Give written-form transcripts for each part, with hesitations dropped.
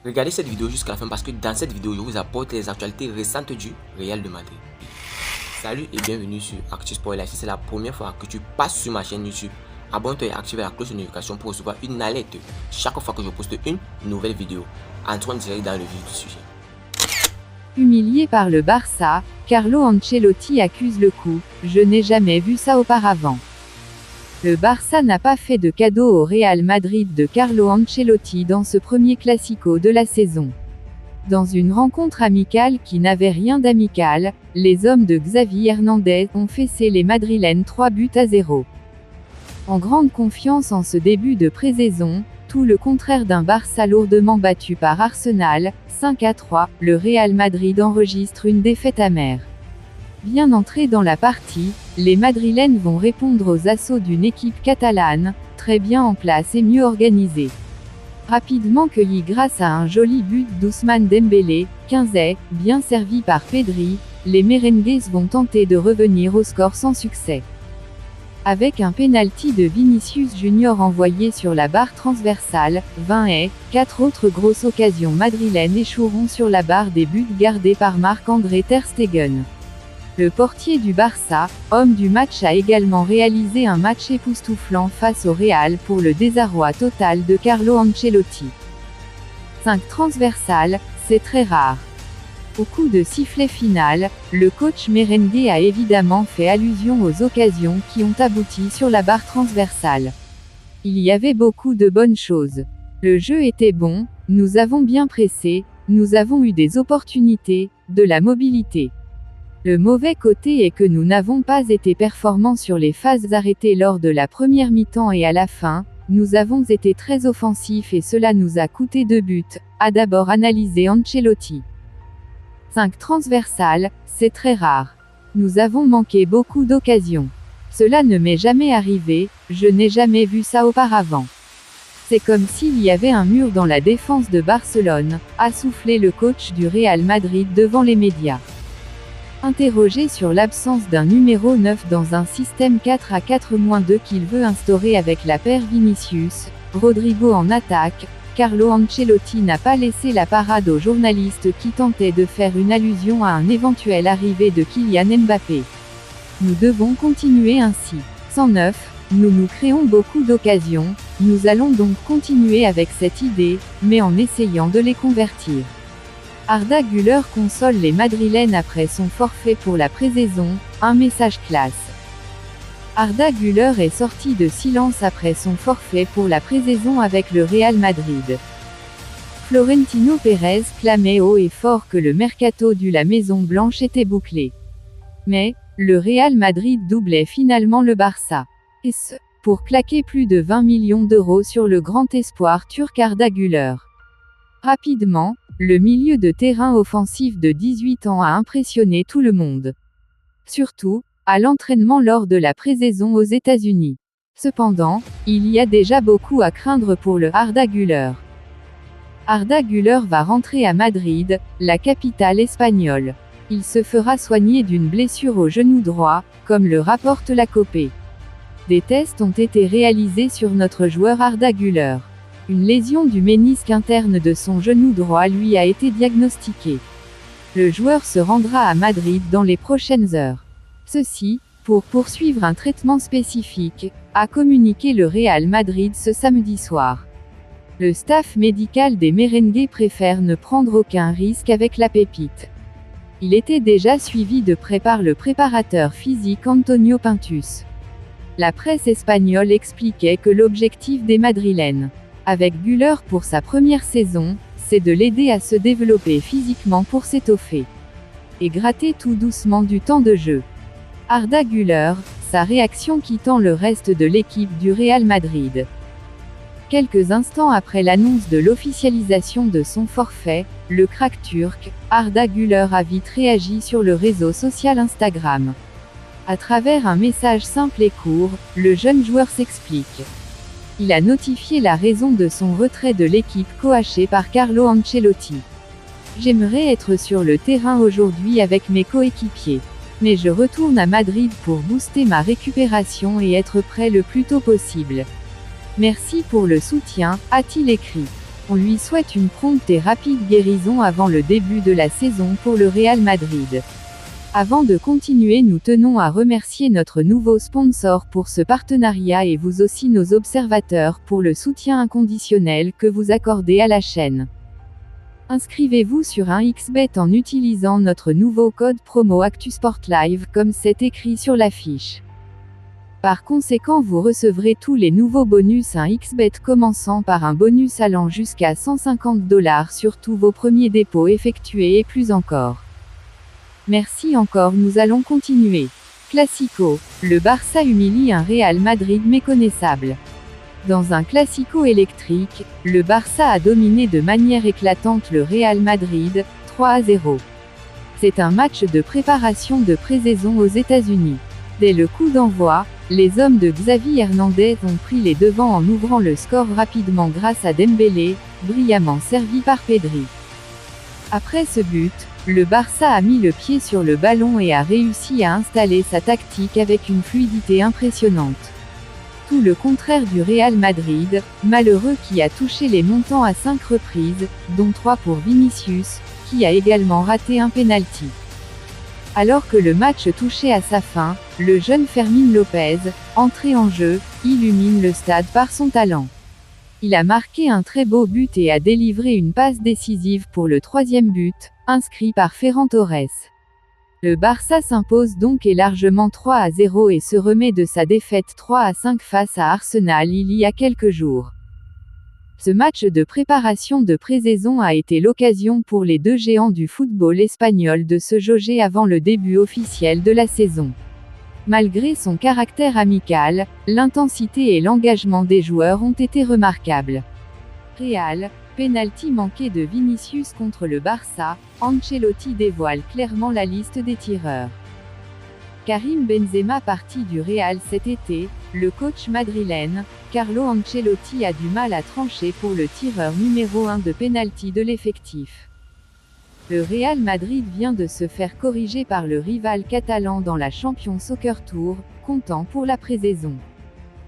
Regardez cette vidéo jusqu'à la fin parce que dans cette vidéo, je vous apporte les actualités récentes du Real de Madrid. Salut et bienvenue sur ActuSport. Si c'est la première fois que tu passes sur ma chaîne YouTube, abonne-toi et active la cloche de notification pour recevoir une alerte chaque fois que je poste une nouvelle vidéo. Entrons direct dans le vif du sujet. Humilié par le Barça, Carlo Ancelotti accuse le coup. Je n'ai jamais vu ça auparavant. Le Barça n'a pas fait de cadeau au Real Madrid de Carlo Ancelotti dans ce premier classico de la saison. Dans une rencontre amicale qui n'avait rien d'amical, les hommes de Xavi Hernandez ont fessé les Madrilènes 3-0. En grande confiance en ce début de pré-saison, tout le contraire d'un Barça lourdement battu par Arsenal, 5-3, le Real Madrid enregistre une défaite amère. Bien entrés dans la partie, les Madrilènes vont répondre aux assauts d'une équipe catalane, très bien en place et mieux organisée. Rapidement cueilli grâce à un joli but d'Ousmane Dembélé, 15, bien servi par Pedri, les merengues vont tenter de revenir au score sans succès. Avec un penalty de Vinicius Junior envoyé sur la barre transversale, 20, 4 autres grosses occasions madrilènes échoueront sur la barre des buts gardés par Marc-André ter Stegen. Le portier du Barça, homme du match, a également réalisé un match époustouflant face au Real pour le désarroi total de Carlo Ancelotti. 5 transversales, c'est très rare. Au coup de sifflet final, le coach merengue a évidemment fait allusion aux occasions qui ont abouti sur la barre transversale. Il y avait beaucoup de bonnes choses. Le jeu était bon, nous avons bien pressé, nous avons eu des opportunités, de la mobilité. Le mauvais côté est que nous n'avons pas été performants sur les phases arrêtées lors de la première mi-temps et à la fin, nous avons été très offensifs et cela nous a coûté 2 buts, a d'abord analysé Ancelotti. 5 transversales, c'est très rare. Nous avons manqué beaucoup d'occasions. Cela ne m'est jamais arrivé, je n'ai jamais vu ça auparavant. C'est comme s'il y avait un mur dans la défense de Barcelone, a soufflé le coach du Real Madrid devant les médias. Interrogé sur l'absence d'un numéro 9 dans un système 4-4-2 qu'il veut instaurer avec la paire Vinicius, Rodrigo en attaque, Carlo Ancelotti n'a pas laissé la parade aux journalistes qui tentaient de faire une allusion à un éventuel arrivée de Kylian Mbappé. Nous devons continuer ainsi. 109, nous créons beaucoup d'occasions, nous allons donc continuer avec cette idée, mais en essayant de les convertir. Arda Güler console les Madrilènes après son forfait pour la pré-saison, un message classe. Arda Güler est sorti de silence après son forfait pour la pré-saison avec le Real Madrid. Florentino Pérez clamait haut et fort que le mercato de la Maison Blanche était bouclé. Mais, le Real Madrid doublait finalement le Barça. Et ce, pour claquer plus de 20 millions d'euros sur le grand espoir turc Arda Güler. Rapidement, le milieu de terrain offensif de 18 ans a impressionné tout le monde. Surtout, à l'entraînement lors de la pré-saison aux États-Unis. Cependant, il y a déjà beaucoup à craindre pour le Arda Güler. Arda Güler va rentrer à Madrid, la capitale espagnole. Il se fera soigner d'une blessure au genou droit, comme le rapporte la Copé. Des tests ont été réalisés sur notre joueur Arda Güler. Une lésion du ménisque interne de son genou droit lui a été diagnostiquée. Le joueur se rendra à Madrid dans les prochaines heures. Ceci, pour poursuivre un traitement spécifique, a communiqué le Real Madrid ce samedi soir. Le staff médical des merengues préfère ne prendre aucun risque avec la pépite. Il était déjà suivi de près par le préparateur physique Antonio Pintus. La presse espagnole expliquait que l'objectif des Madrilènes, avec Güler pour sa première saison, c'est de l'aider à se développer physiquement pour s'étoffer. Et gratter tout doucement du temps de jeu. Arda Güler, sa réaction quittant le reste de l'équipe du Real Madrid. Quelques instants après l'annonce de l'officialisation de son forfait, le crack turc, Arda Güler a vite réagi sur le réseau social Instagram. À travers un message simple et court, le jeune joueur s'explique. Il a notifié la raison de son retrait de l'équipe coachée par Carlo Ancelotti. J'aimerais être sur le terrain aujourd'hui avec mes coéquipiers. Mais je retourne à Madrid pour booster ma récupération et être prêt le plus tôt possible. Merci pour le soutien, a-t-il écrit. On lui souhaite une prompte et rapide guérison avant le début de la saison pour le Real Madrid. Avant de continuer, nous tenons à remercier notre nouveau sponsor pour ce partenariat et vous aussi nos observateurs pour le soutien inconditionnel que vous accordez à la chaîne. Inscrivez-vous sur un XBet en utilisant notre nouveau code promo ActuSportLive comme c'est écrit sur l'affiche. Par conséquent, vous recevrez tous les nouveaux bonus à XBet commençant par un bonus allant jusqu'à 150 $ sur tous vos premiers dépôts effectués et plus encore. Merci encore, nous allons continuer. Classico, le Barça humilie un Real Madrid méconnaissable. Dans un Classico électrique, le Barça a dominé de manière éclatante le Real Madrid, 3-0. C'est un match de préparation de pré-saison aux États-Unis. Dès le coup d'envoi, les hommes de Xavi Hernandez ont pris les devants en ouvrant le score rapidement grâce à Dembélé, brillamment servi par Pedri. Après ce but, le Barça a mis le pied sur le ballon et a réussi à installer sa tactique avec une fluidité impressionnante. Tout le contraire du Real Madrid, malheureux qui a touché les montants à 5 reprises, dont 3 pour Vinicius, qui a également raté un penalty. Alors que le match touchait à sa fin, le jeune Fermín López, entré en jeu, illumine le stade par son talent. Il a marqué un très beau but et a délivré une passe décisive pour le 3e but, inscrit par Ferran Torres. Le Barça s'impose donc et largement 3-0 et se remet de sa défaite 3-5 face à Arsenal il y a quelques jours. Ce match de préparation de pré-saison a été l'occasion pour les deux géants du football espagnol de se jauger avant le début officiel de la saison. Malgré son caractère amical, l'intensité et l'engagement des joueurs ont été remarquables. Real, penalty manqué de Vinicius contre le Barça, Ancelotti dévoile clairement la liste des tireurs. Karim Benzema parti du Real cet été, le coach madrilène, Carlo Ancelotti a du mal à trancher pour le tireur numéro 1 de penalty de l'effectif. Le Real Madrid vient de se faire corriger par le rival catalan dans la Champions Soccer Tour, comptant pour la pré-saison.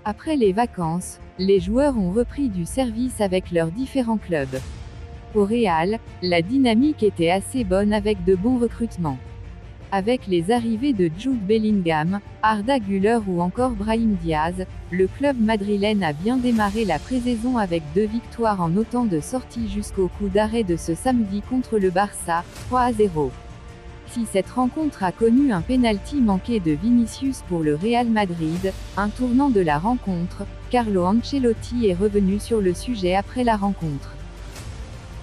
Après les vacances, les joueurs ont repris du service avec leurs différents clubs. Au Real, la dynamique était assez bonne avec de bons recrutements. Avec les arrivées de Jude Bellingham, Arda Güler ou encore Brahim Diaz, le club madrilène a bien démarré la pré-saison avec 2 victoires en autant de sorties jusqu'au coup d'arrêt de ce samedi contre le Barça, 3-0. Si cette rencontre a connu un penalty manqué de Vinicius pour le Real Madrid, un tournant de la rencontre, Carlo Ancelotti est revenu sur le sujet après la rencontre.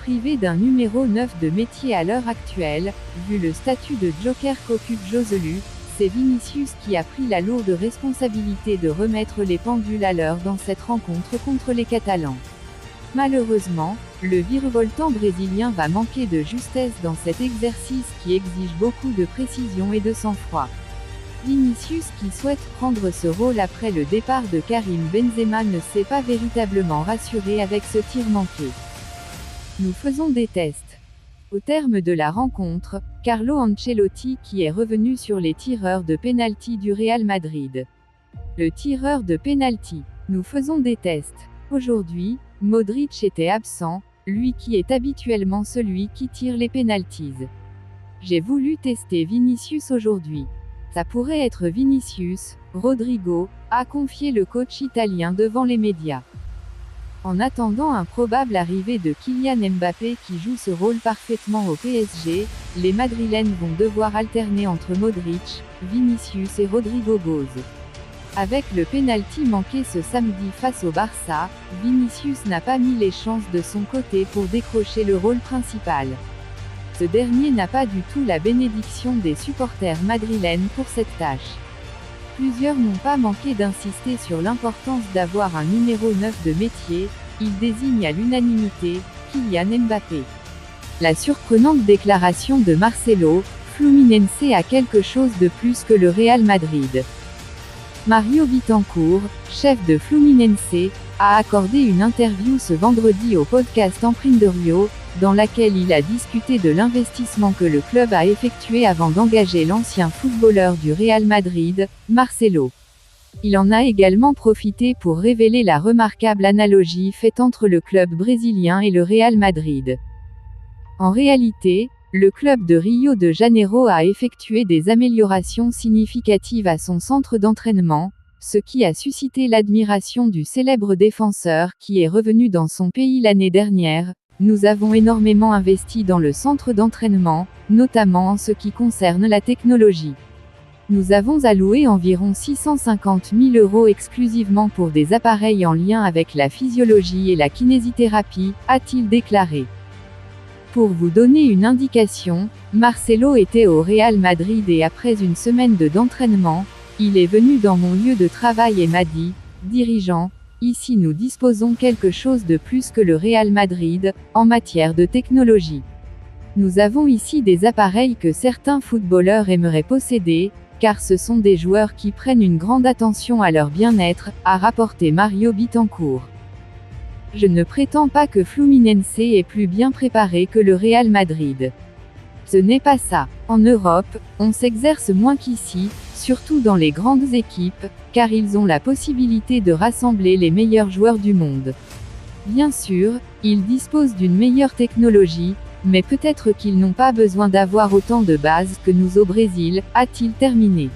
Privé d'un numéro 9 de métier à l'heure actuelle, vu le statut de joker qu'occupe Joselu, c'est Vinicius qui a pris la lourde responsabilité de remettre les pendules à l'heure dans cette rencontre contre les Catalans. Malheureusement, le virevoltant brésilien va manquer de justesse dans cet exercice qui exige beaucoup de précision et de sang-froid. Vinicius qui souhaite prendre ce rôle après le départ de Karim Benzema ne s'est pas véritablement rassuré avec ce tir manqué. Nous faisons des tests. Au terme de la rencontre, Carlo Ancelotti qui est revenu sur les tireurs de penalty du Real Madrid. Le tireur de penalty. Nous faisons des tests. Aujourd'hui, Modric était absent, lui qui est habituellement celui qui tire les penalties. J'ai voulu tester Vinicius aujourd'hui. Ça pourrait être Vinicius, Rodrigo, a confié le coach italien devant les médias. En attendant un probable arrivée de Kylian Mbappé qui joue ce rôle parfaitement au PSG, les Madrilènes vont devoir alterner entre Modric, Vinicius et Rodrigo Goes. Avec le penalty manqué ce samedi face au Barça, Vinicius n'a pas mis les chances de son côté pour décrocher le rôle principal. Ce dernier n'a pas du tout la bénédiction des supporters madrilènes pour cette tâche. Plusieurs n'ont pas manqué d'insister sur l'importance d'avoir un numéro 9 de métier, ils désignent à l'unanimité Kylian Mbappé. La surprenante déclaration de Marcelo, Fluminense a quelque chose de plus que le Real Madrid. Mario Vitancourt, chef de Fluminense, a accordé une interview ce vendredi au podcast Empreenderio, dans laquelle il a discuté de l'investissement que le club a effectué avant d'engager l'ancien footballeur du Real Madrid, Marcelo. Il en a également profité pour révéler la remarquable analogie faite entre le club brésilien et le Real Madrid. En réalité, le club de Rio de Janeiro a effectué des améliorations significatives à son centre d'entraînement, ce qui a suscité l'admiration du célèbre défenseur qui est revenu dans son pays l'année dernière. Nous avons énormément investi dans le centre d'entraînement, notamment en ce qui concerne la technologie. Nous avons alloué environ 650 000 € exclusivement pour des appareils en lien avec la physiologie et la kinésithérapie, a-t-il déclaré. Pour vous donner une indication, Marcelo était au Real Madrid et après une semaine d'entraînement, il est venu dans mon lieu de travail et m'a dit, dirigeant, ici nous disposons quelque chose de plus que le Real Madrid, en matière de technologie. Nous avons ici des appareils que certains footballeurs aimeraient posséder, car ce sont des joueurs qui prennent une grande attention à leur bien-être, a rapporté Mario Bittencourt. Je ne prétends pas que Fluminense est plus bien préparé que le Real Madrid. Ce n'est pas ça. En Europe, on s'exerce moins qu'ici, surtout dans les grandes équipes, car ils ont la possibilité de rassembler les meilleurs joueurs du monde. Bien sûr, ils disposent d'une meilleure technologie, mais peut-être qu'ils n'ont pas besoin d'avoir autant de bases que nous au Brésil, a-t-il terminé.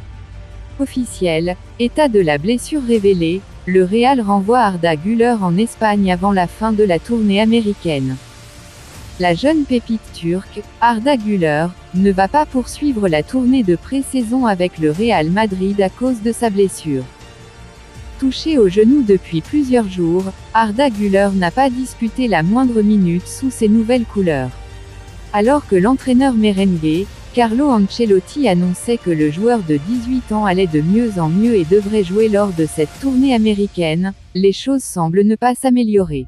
Officiel, état de la blessure révélé, le Real renvoie Arda Güler en Espagne avant la fin de la tournée américaine. La jeune pépite turque, Arda Güler, ne va pas poursuivre la tournée de pré-saison avec le Real Madrid à cause de sa blessure. Touché au genou depuis plusieurs jours, Arda Güler n'a pas disputé la moindre minute sous ses nouvelles couleurs. Alors que l'entraîneur merengue, Carlo Ancelotti annonçait que le joueur de 18 ans allait de mieux en mieux et devrait jouer lors de cette tournée américaine, les choses semblent ne pas s'améliorer.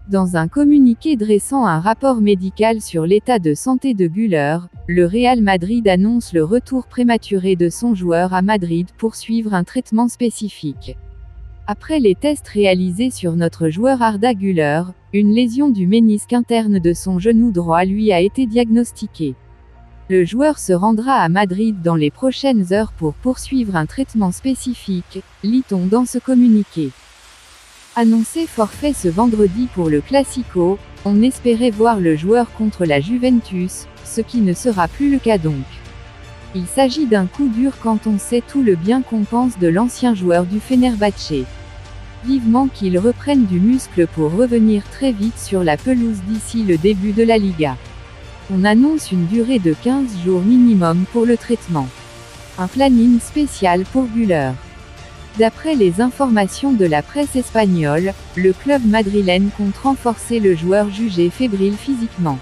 Dans un communiqué dressant un rapport médical sur l'état de santé de Güler, le Real Madrid annonce le retour prématuré de son joueur à Madrid pour suivre un traitement spécifique. Après les tests réalisés sur notre joueur Arda Güler, une lésion du ménisque interne de son genou droit lui a été diagnostiquée. Le joueur se rendra à Madrid dans les prochaines heures pour poursuivre un traitement spécifique, lit-on dans ce communiqué. Annoncé forfait ce vendredi pour le Classico, on espérait voir le joueur contre la Juventus, ce qui ne sera plus le cas donc. Il s'agit d'un coup dur quand on sait tout le bien qu'on pense de l'ancien joueur du Fenerbahçe. Vivement qu'il reprenne du muscle pour revenir très vite sur la pelouse d'ici le début de la Liga. On annonce une durée de 15 jours minimum pour le traitement. Un planning spécial pour Güler. D'après les informations de la presse espagnole, le club madrilène compte renforcer le joueur jugé fébrile physiquement.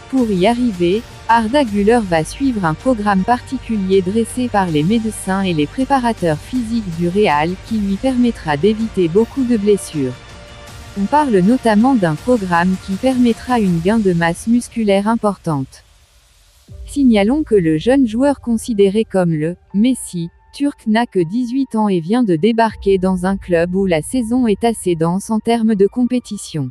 Pour y arriver, Arda Güler va suivre un programme particulier dressé par les médecins et les préparateurs physiques du Real qui lui permettra d'éviter beaucoup de blessures. On parle notamment d'un programme qui permettra une gain de masse musculaire importante. Signalons que le jeune joueur considéré comme le « Messi » turc n'a que 18 ans et vient de débarquer dans un club où la saison est assez dense en termes de compétition.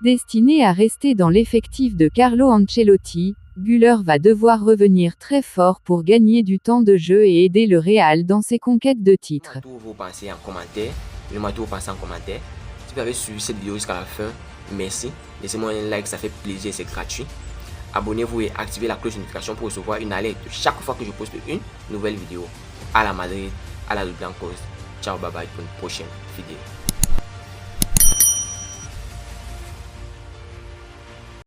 Destiné à rester dans l'effectif de Carlo Ancelotti, Güler va devoir revenir très fort pour gagner du temps de jeu et aider le Real dans ses conquêtes de titres. Vous pensez en commentaire, si vous avez suivi cette vidéo jusqu'à la fin, merci. Laissez-moi un like, ça fait plaisir, c'est gratuit. Abonnez-vous et activez la cloche de notification pour recevoir une alerte chaque fois que je poste une nouvelle vidéo. À la Madrid, à la Blancos. Ciao, bye bye pour une prochaine vidéo.